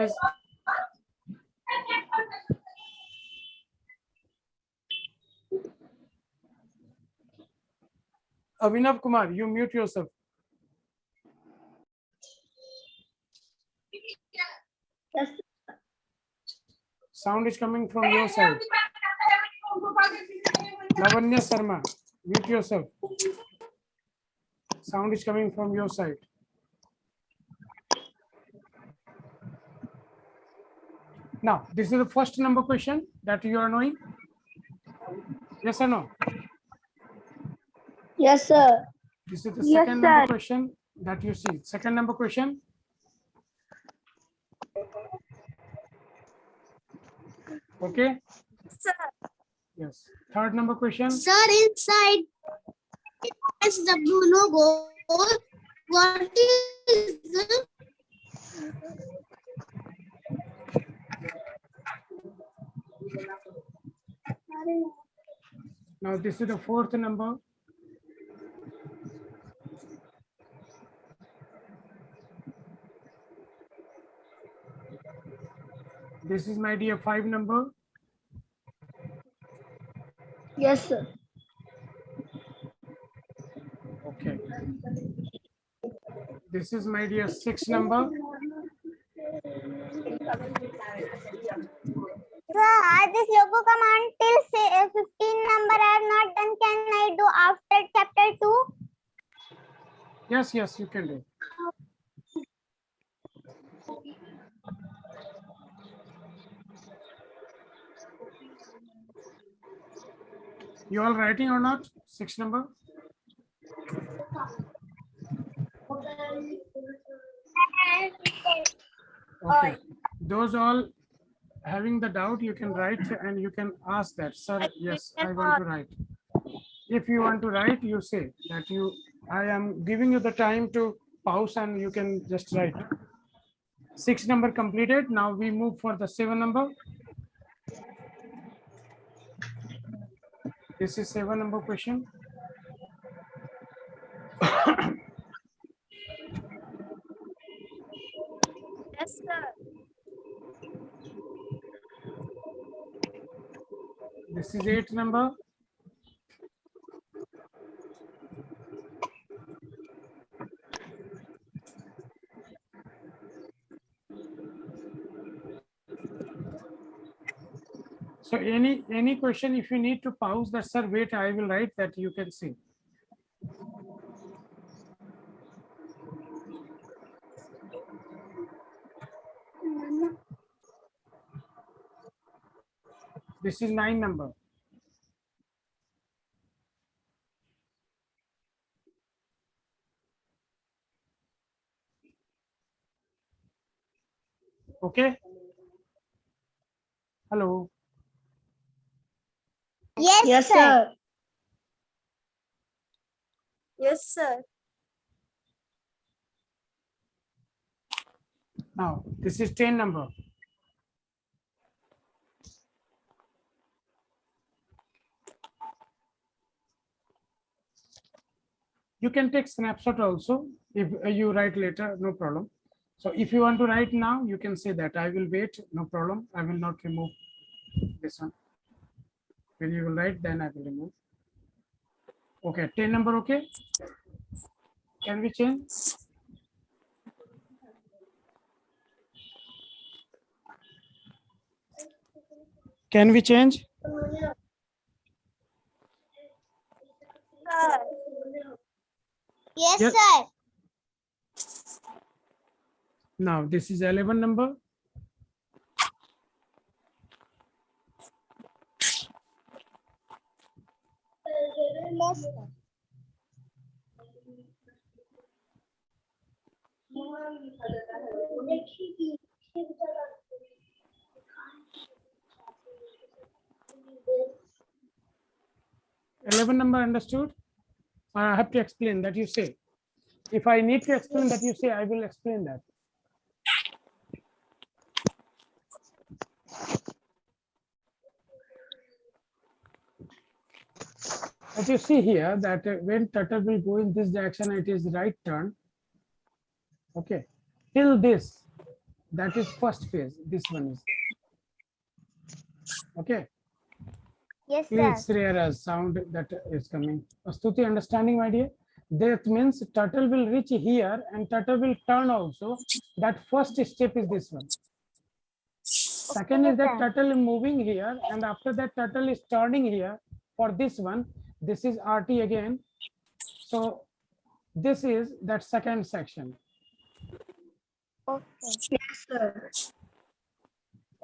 guys. Avinav Kumar, you mute yourself. Yes. Sound is coming from your side. Lavanya Sharma, mute yourself. Sound is coming from your side. Now, this is the first number question that you are knowing. Yes or no? Yes, sir. This is the Yes, second number sir. question that you see. Second number question. Okay. Sir. Yes. Third number question. Sir, inside SW logo, what is the Now, this is the fourth number. This is, my dear, 5 number. Yes, sir. Okay. This is, my dear, 6 number. Sir, this logo command till say 15 number I have not done. Can I do after chapter 2? Yes, yes, you can do. You all writing or not? 6 number. Okay. Those all having the doubt, you can write and you can ask that, sir, yes, I want to write. If you want to write, you say that I am giving you the time to pause and you can just write. 6 number completed. Now we move for the 7 number. This is 7 number question. Yes, sir. This is 8 number. So any question, if you need to pause that, sir, wait, I will write, that you can see. This is 9 number. Okay. Hello. Yes, sir. Yes, sir. Now this is 10 number. You can take snapshot also if you write later, no problem. So if you want to write now, you can say that I will wait, no problem. I will not remove this one. When you will write, then I will remove. Okay, 10 number, okay. Can we change? Can we change? Yes, Yes. sir. Now this is 11 number. Yes, sir. Eleven number understood? I have to explain that, you say. If I need to explain that, you say, I will explain that. But you see here that when turtle will go in this direction, it is right turn. Okay. Till this, That is first phase. This one is. Okay. Yes, Please sir. hear a sound that is coming. Astuti, understanding, my dear? That means turtle will reach here and turtle will turn also. That first step is this one. Second is that sir. turtle is moving here, and after that turtle is turning here for this one. This is RT again. So this is that second section. Okay. Yes, sir.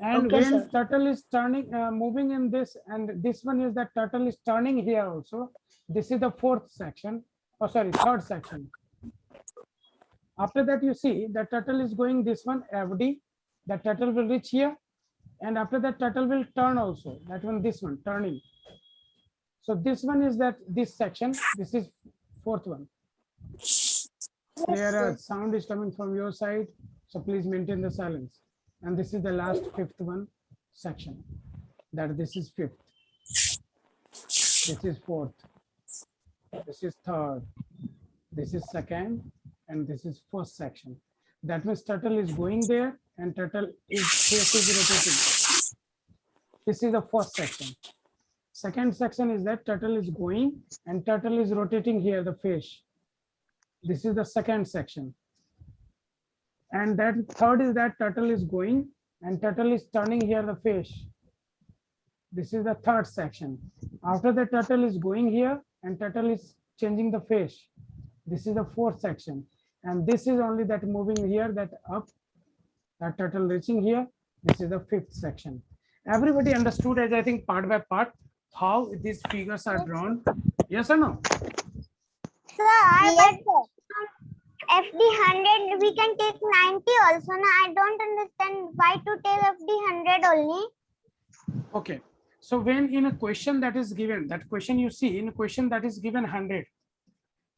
And Okay, when sir. turtle is turning, moving in this, and this one is that turtle is turning here also. This is the fourth section. Oh, sorry, third section. After that, you see the turtle is going this one, FD. The turtle will reach here, and after that, turtle will turn also. That one, this one, turning. So this one is that this section. This is fourth one. Clear sound is coming from your side, so please maintain the silence. And this is the last fifth one section. That this is fifth. This is fourth. This is third. This is second, and this is first section. That means turtle is going there, and turtle is rotating. This is the first section. Second section is that turtle is going, and turtle is rotating here the face. This is the second section. And then third is that turtle is going and turtle is turning here the face. This is the third section. After the turtle is going here and turtle is changing the face. This is the fourth section. And this is only that moving here, that up, that turtle reaching here. This is the fifth section. Everybody understood, as I think, part by part, how these figures are drawn. Yes or no? Sir, yes, FD 100, we can take 90 also. Now, I don't understand why to take FD 100 only. Okay. So when in a question that is given, that question you see in a question that is given 100.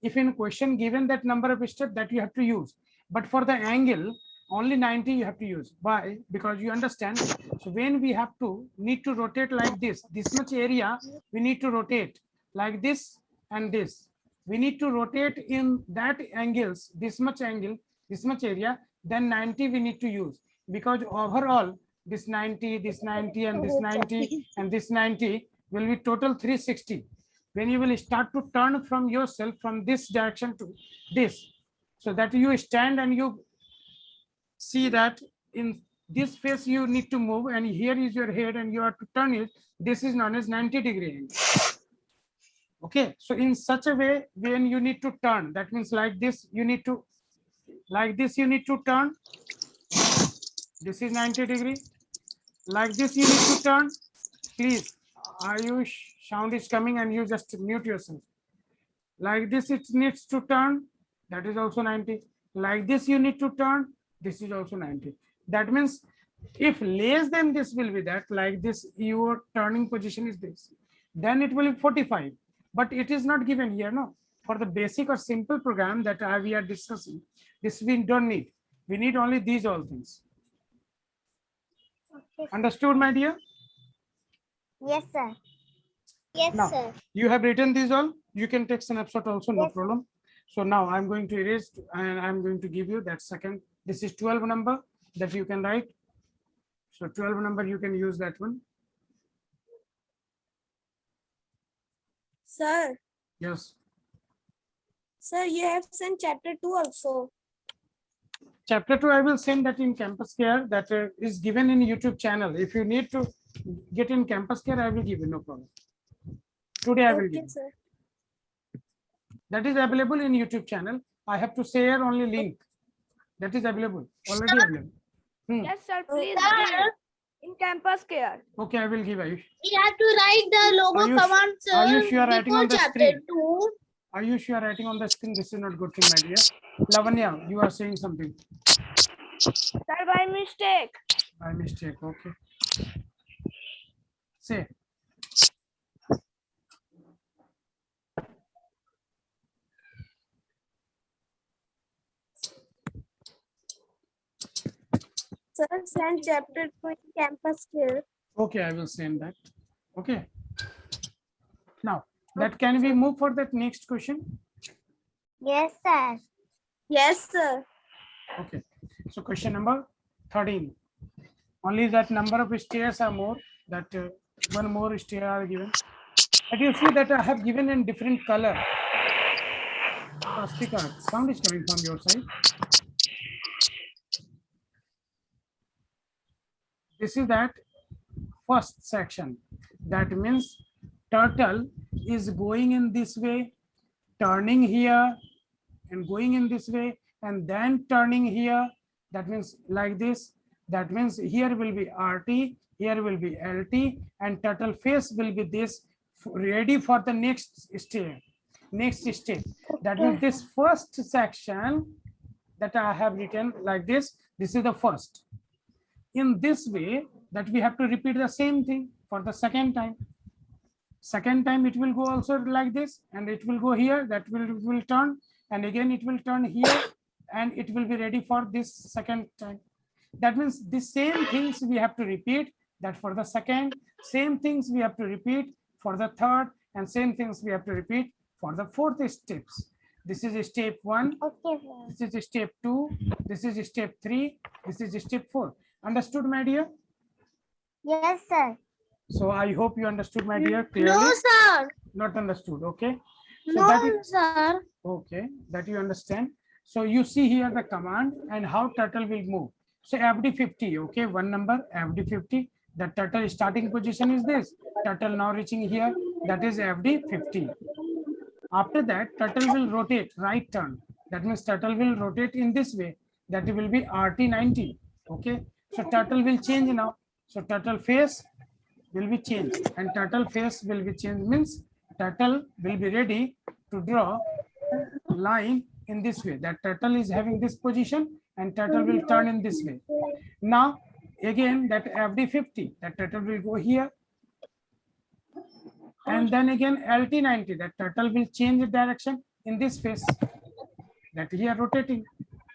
If in a question given that number of steps, that you have to use. But for the angle, only 90 you have to use. Why? Because you understand. So when we have to need to rotate like this much area, we need to rotate like this and this. We need to rotate in that angles, this much angle, this much area, then 90 we need to use, because overall this 90, this 90 and this 90 and this 90 will be total 360. When you will start to turn from yourself from this direction to this, so that you stand and you see that in this face you need to move, and here is your head and you have to turn it. This is known as 90-degree angle. Okay, so in such a way, when you need to turn, that means like this, you need to, like this, you need to turn. This is 90-degree. Like this, you need to turn. Please, Ayush, sound is coming and you just mute yourself. Like this, it needs to turn. That is also 90. Like this, you need to turn. This is also 90. That means if less than this will be that, like this, your turning position is this, then it will be 45. But it is not given here, no. For the basic or simple program that we are discussing, this we don't need. We need only these all things. Okay. Understood, my dear? Yes, sir. Yes, Now, sir. you have written these all. You can take snapshot also, no Yes, sir. problem. So now I'm going to erase and I'm going to give you that second. This is 12 number that you can write. So 12 number, you can use that one. Sir, Yes. sir, you have sent chapter 2 also. Chapter 2, I will send that in Campus Care, that is given in YouTube channel. If you need to get in Campus Care, I will give you, no problem. Today I will give Okay, you. sir. That is available in YouTube channel. I have to share only link. That is available, already available. Yes, sir. Please Sir. give in Campus Care. Okay, I will give Ayush. We have to write the logo Ayush, command, sir, Ayush, you are writing before on the chapter screen. 2. Ayush, you are writing on the screen. This is not good thing, my dear. Lavanya, you are saying something Sir, by mistake. by mistake. Okay. Say. Sir, send chapter 2 in Campus Care. Okay, I will send that. Okay. Now, that can we move for that next question? Yes, sir. Yes, sir. Okay. So question number 13. Only that number of stairs are more, that one more stair are given. But you see that I have given in different color. Swastika, sound is coming from your side. This is that first section. That means turtle is going in this way, turning here and going in this way, and then turning here. That means like this. That means here will be RT, here will be LT, and turtle face will be this, ready for the next step. That means this first section that I have written like this, this is the first. In this way, that we have to repeat the same thing for the second time. Second time it will go also like this, and it will go here, that will turn, and again it will turn here, and it will be ready for this second time. That means the same things we have to repeat, that for the second, same things we have to repeat for the third, and same things we have to repeat for the fourth steps. This is step 1, Okay, sir. this is step 2, this is step 3, this is step 4. Understood, my dear? Yes, sir. So I hope you understood, my dear, clearly. No, sir. Not understood, okay? So No, that is, sir. okay, that you understand. So you see here the command and how turtle will move. So FD50, okay, one number FD50. The turtle starting position is this. Turtle now reaching here, that is FD50. After that, turtle will rotate, right turn. That means turtle will rotate in this way. That will be RT90, okay? So turtle will change now. So turtle face will be changed, and turtle face will be changed means turtle will be ready to draw line in this way. That turtle is having this position, and turtle will turn in this way. Now again that FD50, that turtle will go here, and then again LT90, that turtle will change the direction in this face, that here rotating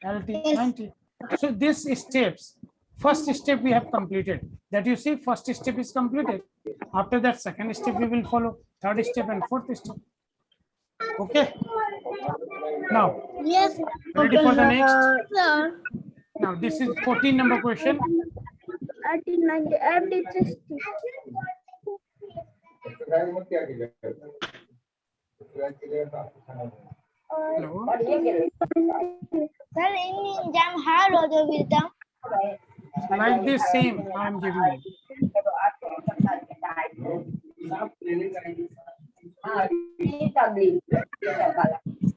LT90. So this steps, first step we have completed, that you see first step is completed. After that second step we will follow, third step and fourth step. Okay, now Yes, ready for the next? sir. Now this is 14 number question. Hello, Sir, in exam hard also will come. like this same I am giving you.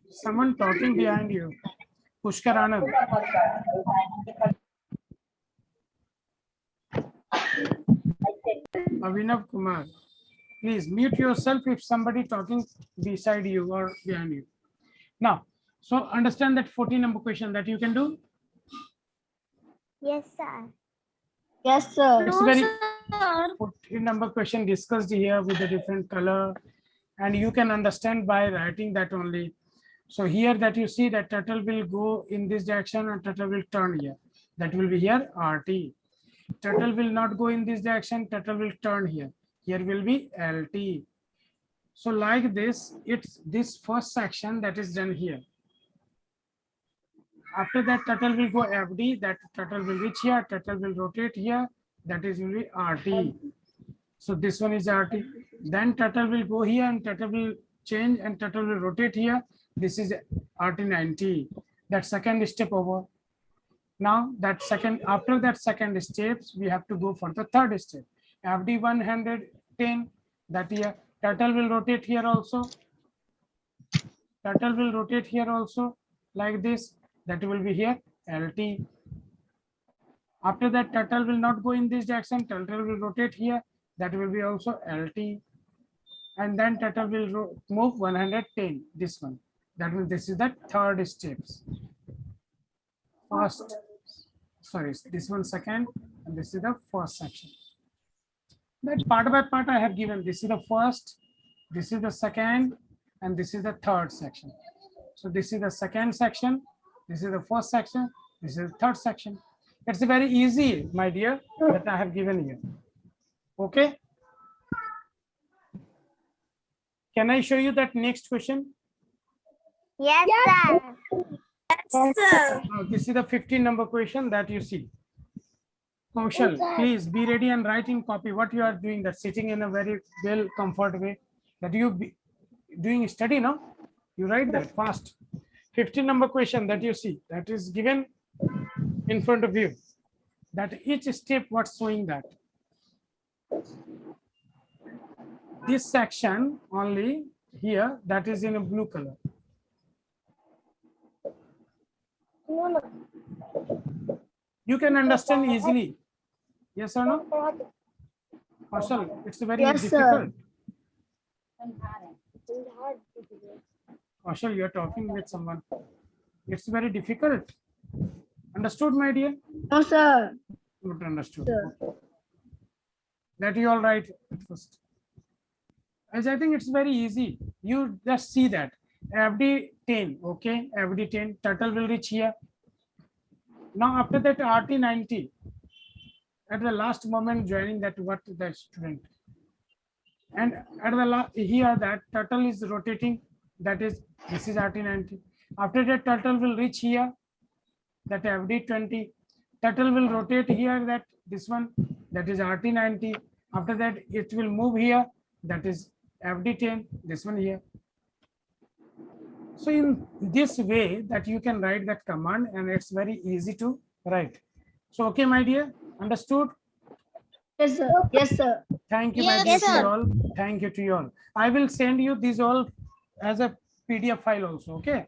Someone talking behind you. Pushkar Anand. Avinav Kumar. Please mute yourself if somebody talking beside you or behind you. Now, so understand that 14 number question that you can do. Yes, sir. Yes, sir. It's No, very sir. 14 number question discussed here with a different color, and you can understand by writing that only. So here that you see that turtle will go in this direction and turtle will turn here. That will be here RT. Turtle will not go in this direction, turtle will turn here. Here will be LT. So like this, it's this first section that is done here. After that, turtle will go FD, that turtle will reach here, turtle will rotate here, that is will be RT. So this one is RT. Then turtle will go here and turtle will change and turtle will rotate here. This is RT90. That second step over. Now that second, after that second steps, we have to go for the third step. FD 110, that here, turtle will rotate here also. Turtle will rotate here also, like this. That will be here, LT. After that, turtle will not go in this direction, turtle will rotate here. That will be also LT. And then turtle will move 110, this one. That means this is the third steps. First, sorry, this one second, and this is the first section. That part by part I have given. This is the first, this is the second, and this is the third section. So this is the second section, this is the first section, this is the third section. It's very easy, my dear, that I have given you. Okay. Can I show you that next question? Yes, sir. Yes, sir. Now, this is the 15 number question that you see. Kaushal, please be ready and write in copy what you are doing, that sitting in a very well comfort way, that you be doing study now. You write that fast. 15 number question that you see, that is given in front of you, that each step what's showing that. This section only here, that is in a blue color. You can understand easily. Yes or no? Kaushal, it's very difficult. Kaushal, you are talking with someone. It's very difficult. Understood, my dear? No, sir. Not understood. Sir. That you all right at first. As I think it's very easy. You just see that FD 10, okay? FD 10, turtle will reach here. Now after that RT 90, at the last moment joining that what the student. And at the here that turtle is rotating, that is, this is RT 90. After that turtle will reach here, that FD 20. Turtle will rotate here, that this one, that is RT 90. After that it will move here, that is FD 10, this one here. So in this way that you can write that command, and it's very easy to write. So okay, my dear, understood? Yes, sir. Yes, sir. Thank you, my dear, Yes, to you sir. all. Thank you to you all. I will send you these all as a PDF file also, okay?